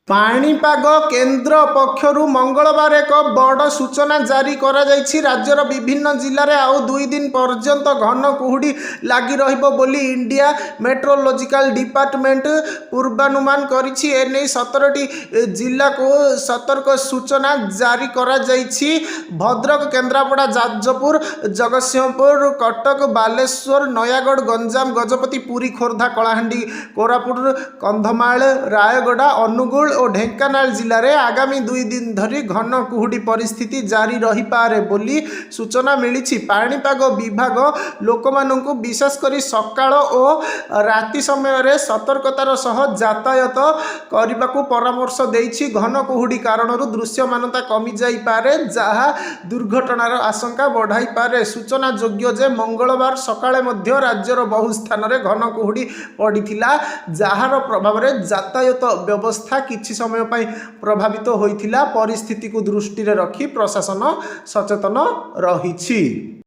पाणीपाग केन्द्र पक्षरु मंगलवार एक बड़ सूचना जारी करा जायछि। राज्यर विभिन्न जिले में आउ 2 दिन पर्यंत घन कुहुड़ी लगी रहिबो बोली इंडिया मेट्रोलॉजिकल डिपार्टमेंट पूर्वानुमान करिछि। एने 17टी जिला को सतर्क सूचना जारी करा जायछि। भद्रक, केन्द्रापड़ा, जाजपुर, जगतसिंहपुर, कटक, बालेश्वर, नयागढ़, गंजाम, गजपति, पुरी, खोर्धा, कलाहांडी, कोरापुट, कंधमाल, रायगड़ा, अनुगुल और ढेंकानाल जिले में आगामी 2 दिन धरी घन कुहुड़ी परिस्थिति जारी रही पारे बोली सूचना मिली। पाणीपाग विभाग लोकमानंकु विशेषकर सकाळ और राति समय सतर्कतार सह यातायात करने को परामर्श देइछि। घन कुहुड़ी कारण दृश्यमानता कमी जाई पारे, जहाँ दुर्घटनार आशंका बढ़ाई पारे। सूचना योग्य जे मंगलवार सकाळे मध्य राज्यर बहु स्थान में घन कुहुड़ी पड़िथिला, जार प्रभाव में यातायात व्यवस्था किछि समय पाई प्रभावित होइथिला। परिस्थिति को दृष्टि रखी प्रशासन सचेतन रहिछि।